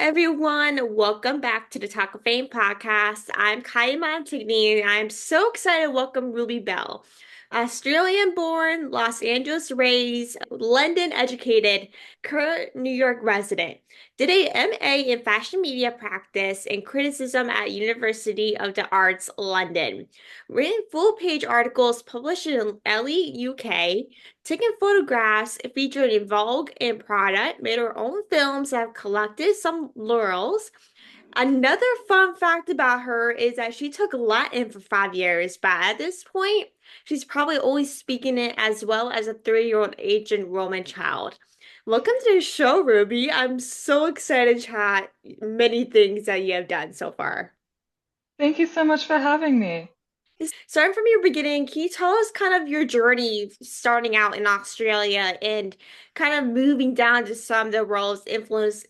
everyone. Welcome back to the Talkoffame podcast. I'm Kyliemontigney, and I'm so excited to welcome Ruby Bell. Australian born, Los Angeles raised, London educated, current New York resident. Did a MA in fashion media practice and criticism at University of the Arts, London. Written full-page articles published in Elle UK, taken photographs featured in Vogue and Prada, made her own films that have collected some laurels. Another fun fact about her is that she took Latin for 5 years, but at this point, she's probably only speaking it as well as a 3-year-old ancient Roman child. Welcome to the show, Ruby. I'm so excited to chat many things that you have done so far. Thank you so much for having me. Starting from your beginning, can you tell us kind of your journey starting out in Australia and kind of moving down to some of the world's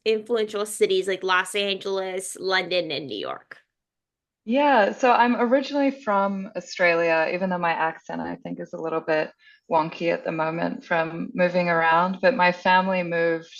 influential cities like Los Angeles, London, and New York? Yeah, so I'm originally from Australia, even though my accent I think is a little bit wonky at the moment from moving around. But my family moved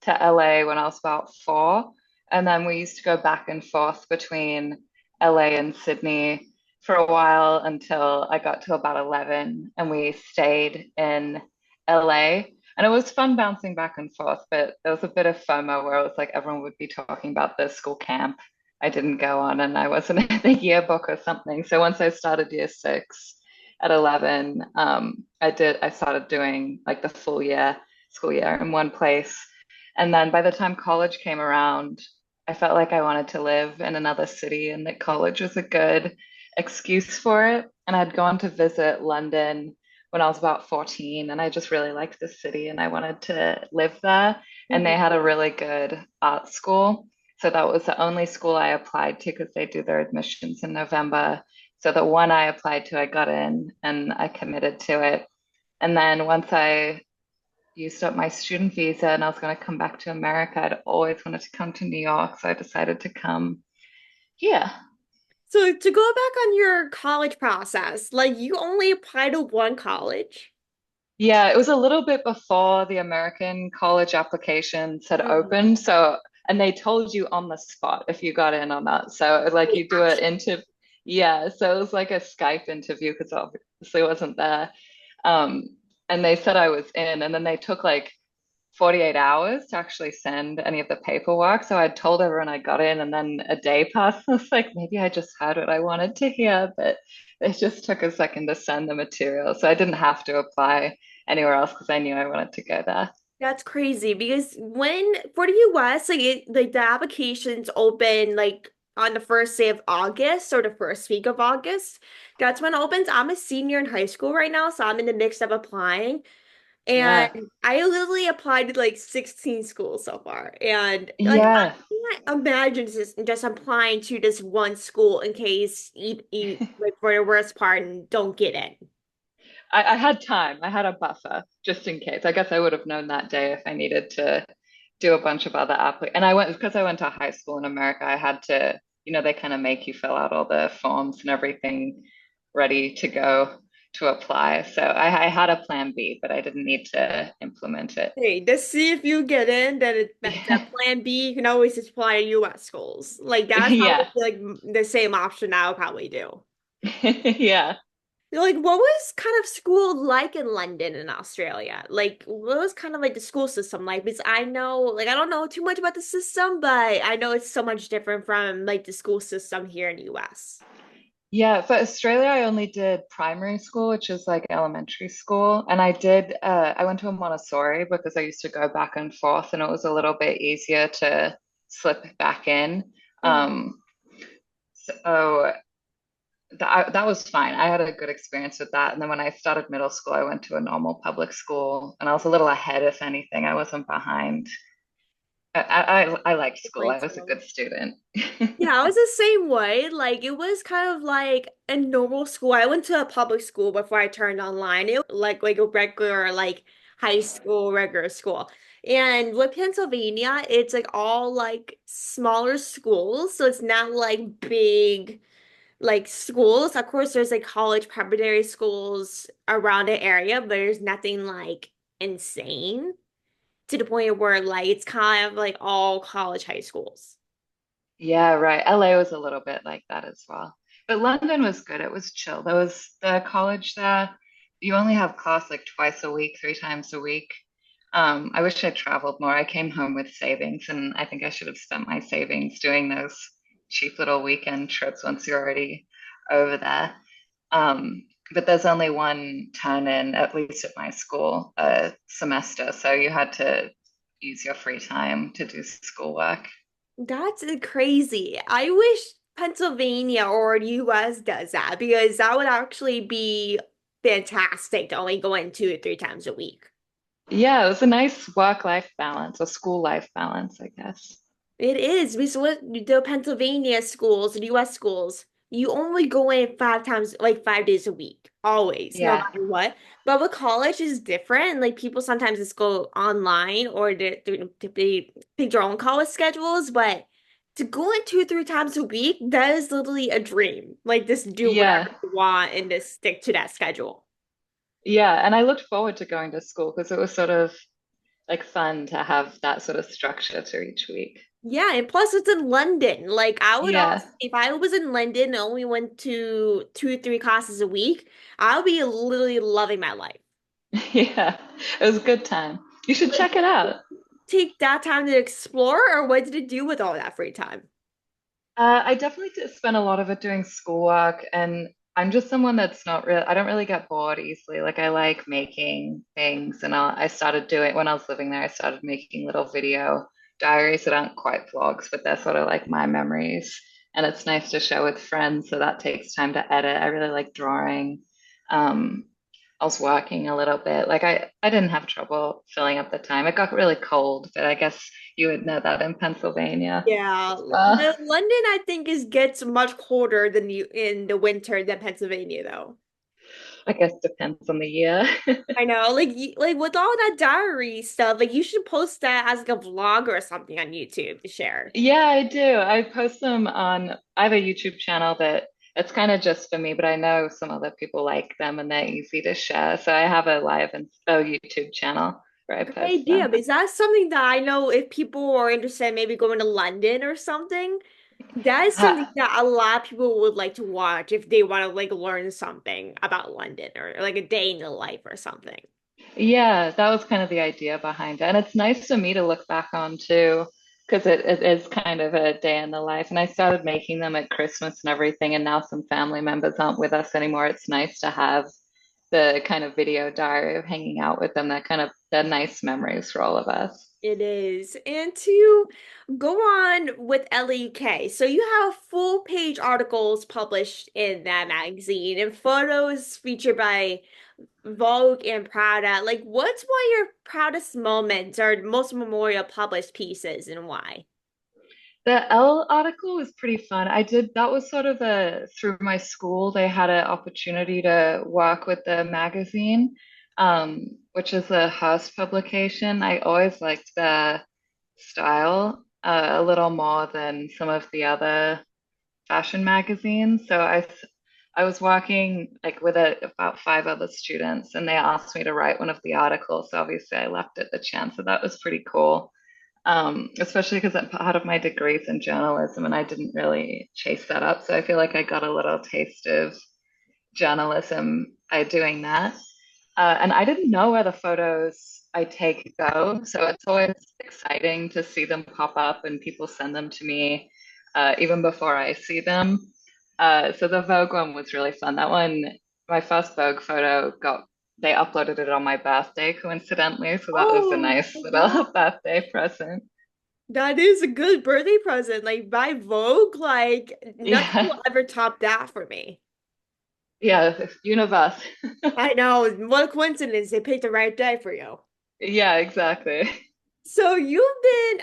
to LA when I was about 4, and then we used to go back and forth between LA and Sydney for a while until I got to about 11, and we stayed in LA. And it was fun bouncing back and forth, but there was a bit of FOMO where it was like everyone would be talking about the school camp I didn't go on and I wasn't in the yearbook or something. So once I started year 6 at 11, I started doing like the full year, school year in one place. And then by the time college came around, I felt like I wanted to live in another city and that college was a good excuse for it. And I'd gone to visit London when I was about 14 and I just really liked the city and I wanted to live there. And they Mhm. had a really good art school. So that was the only school I applied to because they do their admissions in November. So the one I applied to, I got in and I committed to it. And then once I used up my student visa and I was going to come back to America, I'd always wanted to come to New York. So I decided to come here. So to go back on your college process, like you only applied to one college? Yeah, it was a little bit before the American college applications had Mm. opened. So, and they told you on the spot if you got in or not. So, like, Wait, you do an interview. Yeah, so it was like a Skype interview because obviously I wasn't there. Um, and they said I was in, and then they took like 48 hours to actually send any of the paperwork. So I told everyone I got in, and then a day passed. I was like, maybe I just heard what I wanted to hear, but it just took a second to send the material. So I didn't have to apply anywhere else because I knew I wanted to go there. That's crazy because when for the US, like the applications open like on the first day of August or the first week of August. That's when it opens. I'm a senior in high school right now, so I'm in the mix of applying. And Yeah. I literally applied to like 16 schools so far. And like Yeah. I can't imagine just applying to this one school in case you like for the worst part and don't get in. I had time. I had a buffer just in case. I guess I would have known that day if I needed to do a bunch of other And I went because I went to high school in America. I had to, they kind of make you fill out all the forms and everything ready to go to apply. So I had a plan B, but I didn't need to implement it. Hey, just see if you get in, then that plan B, you can always just apply to US schools. Like that's Yeah. probably like the same option I would probably do. Yeah. Like what was kind of school like in London in Australia? Like what was kind of like the school system like? Because I know like I don't know too much about the system, but I know it's so much different from like the school system here in the US. Yeah, for Australia, I only did primary school, which is like elementary school. And I went to a Montessori because I used to go back and forth and it was a little bit easier to slip back in. Mhm. Um, so that was fine. I had a good experience with that. And then when I started middle school, I went to a normal public school and I was a little ahead, if anything. I wasn't behind. I liked school. I Great was a school. good student. Yeah, I was the same way. Like it was kind of like a normal school. I went to a public school before I turned online. It was like a regular like high school, regular school. And with Pennsylvania, it's like all like smaller schools, so it's not like big like schools. Of course, there's like college preparatory schools around the area, but there's nothing like insane to the point where like it's kind of like all college high schools. Yeah, right. LA was a little bit like that as well. But London was good. It was chill. There was the college there. You only have class like twice a week, 3 times a week. I wish I'd traveled more. I came home with savings, and I think I should have spent my savings doing those cheap little weekend trips once you're already over there. But there's only one turn in, at least at my school, a semester. So you had to use your free time to do schoolwork. That's crazy. I wish Pennsylvania or US does that because that would actually be fantastic to only go in 2 or 3 times a week. Yeah, it was a nice work-life balance or school-life balance, I guess. It is because what the Pennsylvania schools, the US schools, you only go in 5 times, like 5 days a week, always, no Yeah, matter what. But with college is different. Like people sometimes just go online or they pick their own college schedules. But to go in 2 or 3 times a week, that is literally a dream. Like just do whatever yeah, you want and just stick to that schedule. yeah. And I looked forward to going to school because it was sort of like fun to have that sort of structure to each week. Yeah, and plus it's in London. Like I would Yeah, also, if I was in London and only went to 2 or 3 classes a week, I would be literally loving my life. yeah. It was a good time. You should But check it out. take that time to explore, or what did it do with all that free time? I definitely did spend a lot of it doing schoolwork, and I'm just someone that's not real. I don't really get bored easily. Like I like making things, and I started doing when I was living there. I started making little video diaries that aren't quite vlogs, but they're sort of like my memories, and it's nice to share with friends. So that takes time to edit. I really like drawing. Um, I was working a little bit. Like I didn't have trouble filling up the time. It got really cold, but I guess you would know that in Pennsylvania Yeah, as well. London I think is gets much colder than you in the winter than Pennsylvania though. I guess depends on the year. I know, like with all that diary stuff, like you should post that as like a vlog or something on YouTube to share. Yeah, I do. I post them on, I have a YouTube channel that it's kind of just for me, but I know some other people like them and they're easy to share. So I have a live and YouTube channel where I Good post idea, them. because that's something that I know if people are interested in maybe going to London or something, that is something Ha, that a lot of people would like to watch if they want to like learn something about London or like a day in the life or something. yeah, that was kind of the idea behind it. And it's nice for me to look back on too, because it is kind of a day in the life. And I started making them at Christmas and everything, and now some family members aren't with us anymore. It's nice to have the kind of video diary of hanging out with them, that kind of they're nice memories for all of us. It is. And to go on with Elle UK, so you have full page articles published in that magazine and photos featured by Vogue and Prada. Like, what's one of your proudest moments or most memorial published pieces and why? The L article was pretty fun. I did that was sort of a through my school, they had an opportunity to work with the magazine, which is a house publication. I always liked their style a little more than some of the other fashion magazines. I was working like with about 5 other students, and they asked me to write one of the articles. So obviously, I left it the chance. So that was pretty cool. Especially because part of my degree is in journalism, and I didn't really chase that up. So I feel like I got a little taste of journalism by doing that. And I didn't know where the photos I take go. So it's always exciting to see them pop up and people send them to me even before I see them. So the Vogue one was really fun. That one, my first Vogue photo they uploaded it on my birthday coincidentally. So that was a Oh, nice wow. little birthday present. That is a good birthday present. Like by Vogue, like nothing Yeah. will ever top that for me. Yeah. Universe. I know. What a coincidence. They picked the right day for you. Yeah, exactly. So you've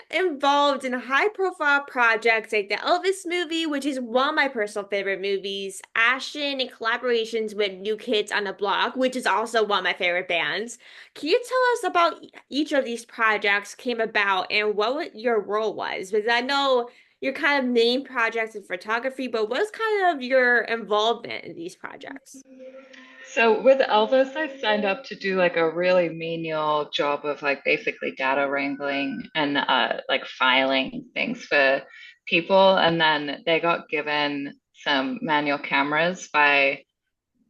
been involved in high-profile projects like the Elvis movie, which is one of my personal favorite movies, Ashton, and collaborations with New Kids on the Block, which is also one of my favorite bands. Can you tell us about each of these projects came about and your role was? Because I know your kind of main projects in photography, but what's kind of your involvement in these projects? So with Elvis, I signed up to do like a really menial job of like basically data wrangling and like filing things for people. And then they got given some manual cameras by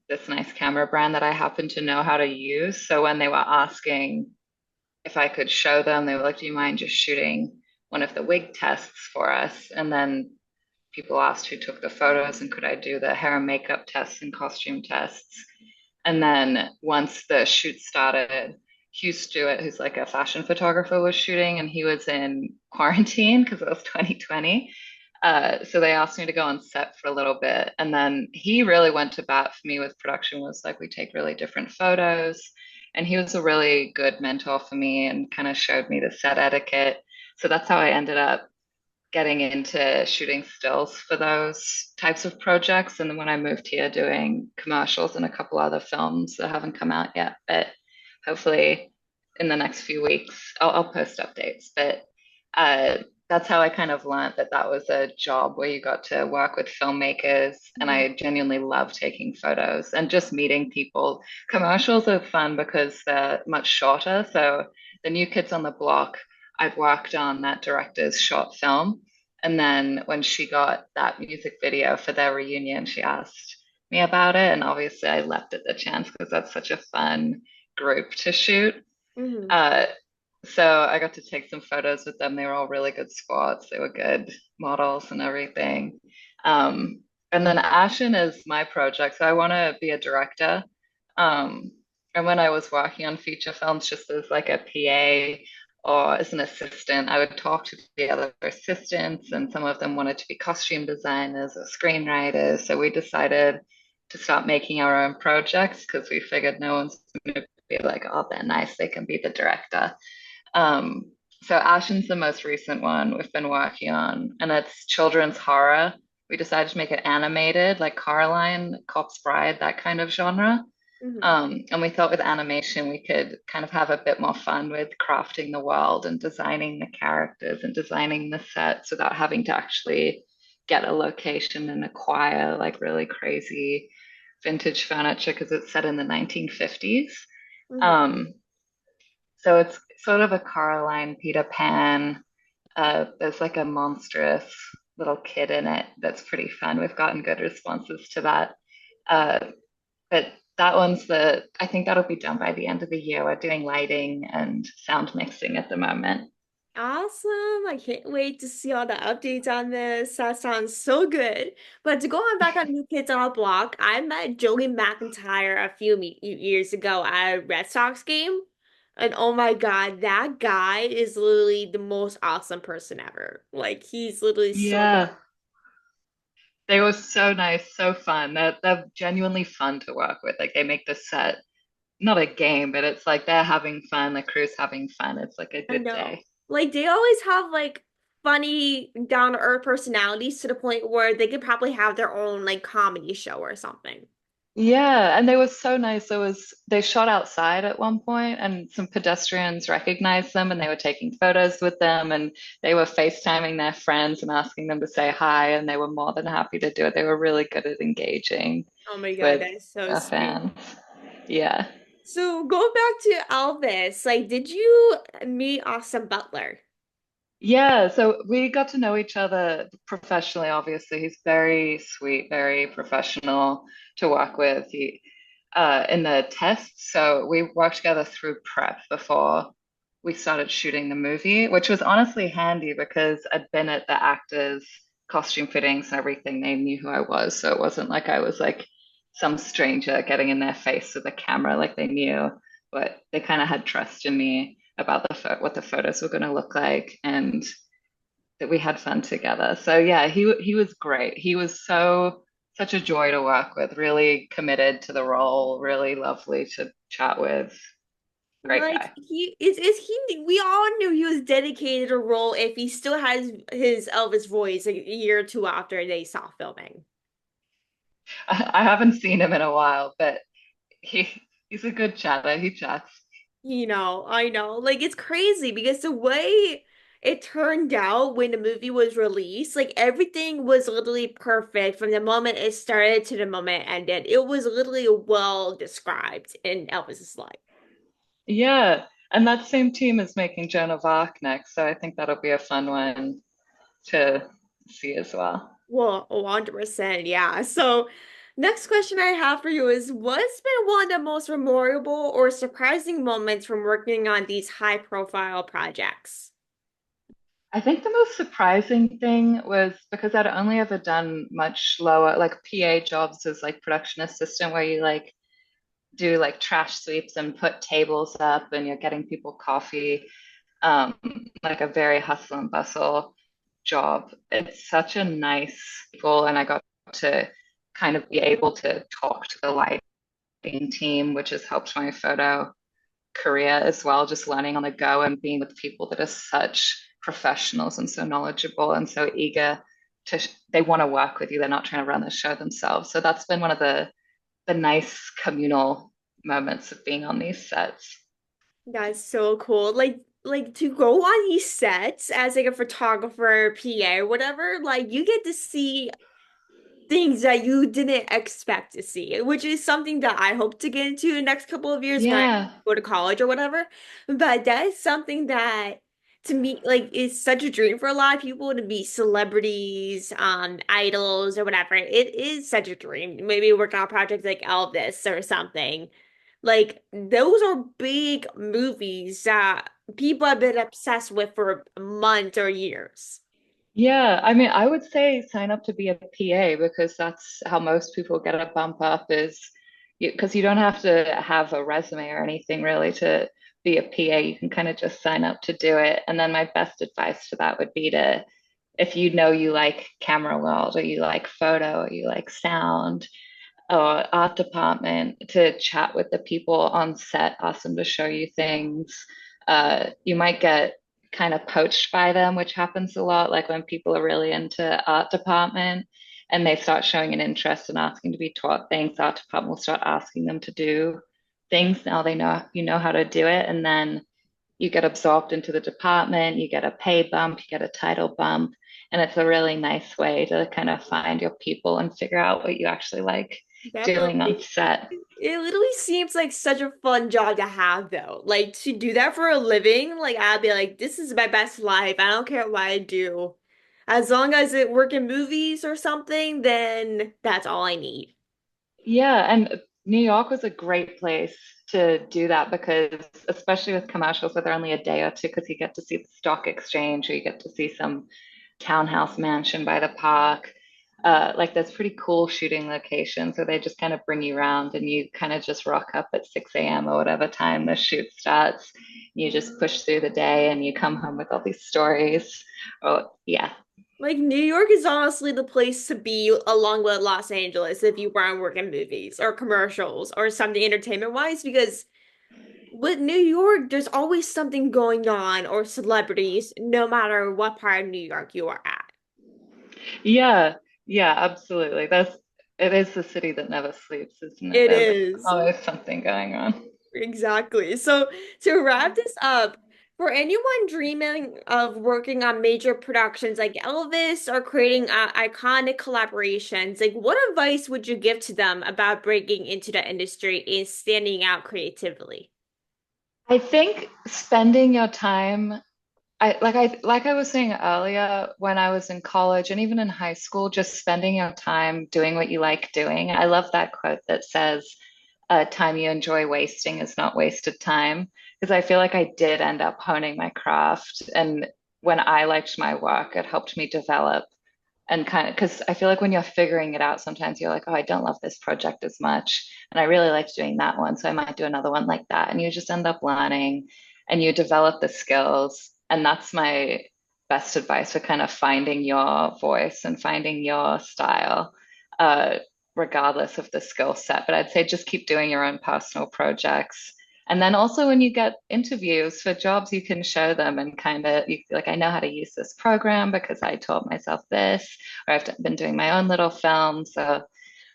this nice camera brand that I happen to know how to use. So when they were asking if I could show them, they were like, "Do you mind just shooting one of the wig tests for us?" And then people asked who took the photos and could I do the hair and makeup tests and costume tests. And then once the shoot started, Hugh Stewart, who's like a fashion photographer, was shooting and he was in quarantine because it was 2020. So they asked me to go on set for a little bit. And then he really went to bat for me with production, was like, we take really different photos. And he was a really good mentor for me and kind of showed me the set etiquette. So that's how I ended up getting into shooting stills for those types of projects. And then when I moved here, doing commercials and a couple other films that haven't come out yet, but hopefully in the next few weeks, I'll post updates. But uh, that's how I kind of learned that that was a job where you got to work with filmmakers. And Mhm. I genuinely love taking photos and just meeting people. Commercials are fun because they're much shorter. So the New Kids on the Block, I'd worked on that director's short film. And then when she got that music video for their reunion, she asked me about it. And obviously, I leapt at the chance because that's such a fun group to shoot. Mhm. Uh, so I got to take some photos with them. They were all really good spots. They were good models and everything. Um, and then Ashen is my project. So I want to be a director. Um, and when I was working on feature films, just as like a PA or as an assistant, I would talk to the other assistants, and some of them wanted to be costume designers or screenwriters. So we decided to start making our own projects because we figured no one's going to be like, oh, they're nice, they can be the director. So Ashen's the most recent one we've been working on, and it's children's horror. We decided to make it animated, like Coraline, Corpse Bride, that kind of genre. Mhm. And we thought with animation we could kind of have a bit more fun with crafting the world and designing the characters and designing the sets without having to actually get a location and acquire like really crazy vintage furniture because it's set in the 1950s. Mhm. Um, so it's sort of a Caroline Peter Pan. There's like a monstrous little kid in it that's pretty fun. We've gotten good responses to that. Uh, but that one's I think that'll be done by the end of the year. We're doing lighting and sound mixing at the moment. Awesome. I can't wait to see all the updates on this. That sounds so good. But to go on back on New Kids on the Block, I met Joey McIntyre a few years ago at a Red Sox game. And oh my God, that guy is literally the most awesome person ever. Like he's literally so good. Yeah, they were so nice, so fun. They're genuinely fun to work with. Like they make the set not a game, but it's like they're having fun, the crew's having fun. It's like a I good know. day. Like they always have like funny down to earth personalities to the point where they could probably have their own like comedy show or something. Yeah, and they were so nice. They shot outside at one point and some pedestrians recognized them and they were taking photos with them and they were FaceTiming their friends and asking them to say hi and they were more than happy to do it. They were really good at engaging Oh my God, with that is so their sweet. fans. Yeah. So going back to Elvis, like, did you meet Austin Butler? Yeah, so we got to know each other professionally, obviously. He's very sweet, very professional to work with. He in the tests, so we worked together through prep before we started shooting the movie, which was honestly handy because I'd been at the actors' costume fittings and everything. They knew who I was, so it wasn't like I was like some stranger getting in their face with a camera. Like they knew, but they kind of had trust in me about what the photos were going to look like and that we had fun together. So yeah, he was great. He was such a joy to work with, really committed to the role, really lovely to chat with. Great Like guy. is he we all knew he was dedicated to role if he still has his Elvis voice a year or two after they stopped filming. I haven't seen him in a while, but he's a good chatter. He chats. You know, I know. Like it's crazy because the way it turned out when the movie was released, like everything was literally perfect from the moment it started to the moment it ended. It was literally well described in Elvis's life. Yeah, and that same team is making Joan of Arc next, so I think that'll be a fun one to see as well. Well, 100%, yeah. So, next question I have for you is what's been one of the most memorable or surprising moments from working on these high-profile projects? I think the most surprising thing was because I'd only ever done much lower, like PA jobs as like production assistant, where you like do like trash sweeps and put tables up and you're getting people coffee, um, like a very hustle and bustle job. It's such a nice people, and I got to kind of be able to talk to the lighting team, which has helped my photo career as well, just learning on the go and being with people that are such professionals and so knowledgeable and so eager to, they want to work with you. They're not trying to run the show themselves. So that's been one of the nice communal moments of being on these sets. That's so cool. Like to go on these sets as like a photographer, PA, or whatever, like you get to see things that you didn't expect to see, which is something that I hope to get into the next couple of years when I Yeah. go to college or whatever. But that is something that to me, like, is such a dream for a lot of people to be celebrities, idols or whatever. It is such a dream. Maybe work on projects like Elvis or something. Like, those are big movies that people have been obsessed with for months or years. Yeah, I mean, I would say sign up to be a PA because that's how most people get a bump up is because you don't have to have a resume or anything really to be a PA. You can kind of just sign up to do it. And then my best advice to that would be to, if you know you like camera world or you like photo or you like sound, or art department to chat with the people on set, ask them to show you things. You might get kind of poached by them, which happens a lot, like when people are really into art department and they start showing an interest in asking to be taught things, art department will start asking them to do things. Now they know you know how to do it, and then you get absorbed into the department, you get a pay bump, you get a title bump, and it's a really nice way to kind of find your people and figure out what you actually like doing on Definitely. set. It literally seems like such a fun job to have, though. Like to do that for a living, like I'd be like, this is my best life. I don't care what I do. As long as it work in movies or something, then that's all I need. Yeah, and New York was a great place to do that because, especially with commercials, where they're only a day or two, because you get to see the stock exchange or you get to see some townhouse mansion by the park. Like there's pretty cool shooting locations where they just kind of bring you around and you kind of just rock up at 6 a.m. or whatever time the shoot starts. You just push through the day and you come home with all these stories. Oh, yeah. Like New York is honestly the place to be along with Los Angeles if you want to work in movies or commercials or something entertainment wise, because with New York, there's always something going on or celebrities, no matter what part of New York you are at. Yeah, yeah, absolutely. It is the city that never sleeps, isn't it? It There's is. always something going on. Exactly. So to wrap this up, for anyone dreaming of working on major productions like Elvis or creating iconic collaborations, like what advice would you give to them about breaking into the industry and standing out creatively? I think spending your time, I was saying earlier, when I was in college and even in high school, just spending your time doing what you like doing. I love that quote that says, time you enjoy wasting is not wasted time. Because I feel like I did end up honing my craft. And when I liked my work, it helped me develop and kind of because I feel like when you're figuring it out, sometimes you're like, oh, I don't love this project as much. And I really liked doing that one. So I might do another one like that. And you just end up learning and you develop the skills. And that's my best advice for kind of finding your voice and finding your style, uh, regardless of the skill set. But I'd say just keep doing your own personal projects. And then also when you get interviews for jobs, you can show them and kind of like, I know how to use this program because I taught myself this, or I've been doing my own little film. So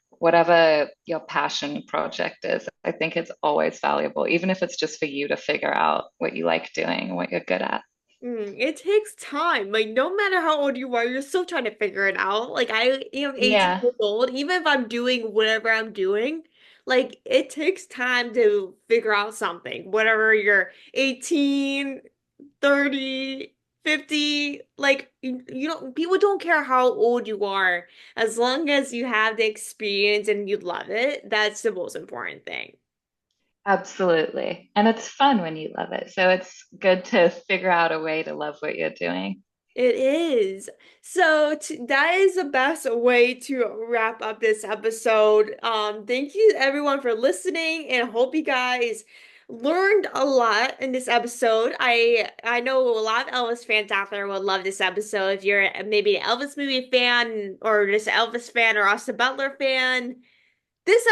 whatever your passion project is, I think it's always valuable, even if it's just for you to figure out what you like doing and what you're good at. It takes time. Like no matter how old you are, you're still trying to figure it out. Like I am 18 Yeah, years old, even if I'm doing whatever I'm doing, like it takes time to figure out something. Whatever you're 18, 30, 50, like you don't people don't care how old you are. As long as you have the experience and you love it, that's the most important thing. absolutely. And it's fun when you love it. So it's good to figure out a way to love what you're doing. It is. So that is the best way to wrap up this episode. Thank you everyone for listening and hope you guys learned a lot in this episode. I know a lot of Elvis fans out there will love this episode. If you're maybe an Elvis movie fan or just an Elvis fan or Austin Butler fan, this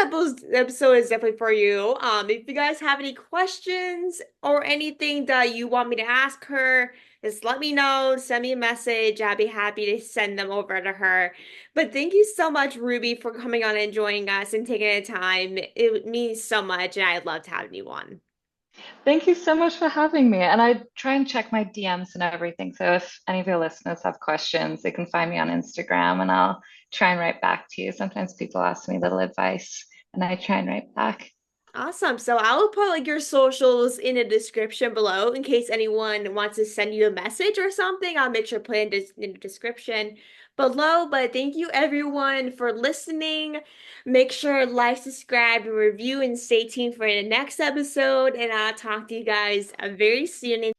episode is definitely for you. If you guys have any questions or anything that you want me to ask her, just let me know. Send me a message. I'd be happy to send them over to her. But thank you so much, Ruby, for coming on and joining us and taking the time. It means so much, and I'd love to have you on. Thank you so much for having me. And I try and check my DMs and everything. So if any of your listeners have questions, they can find me on Instagram and I'll try and write back to you. Sometimes people ask me little advice and I try and write back. Awesome. So I will put like your socials in the description below in case anyone wants to send you a message or something. I'll make sure to put it in the description below. But thank you everyone for listening. Make sure to like, subscribe, and review, and stay tuned for the next episode. And I'll talk to you guys very soon.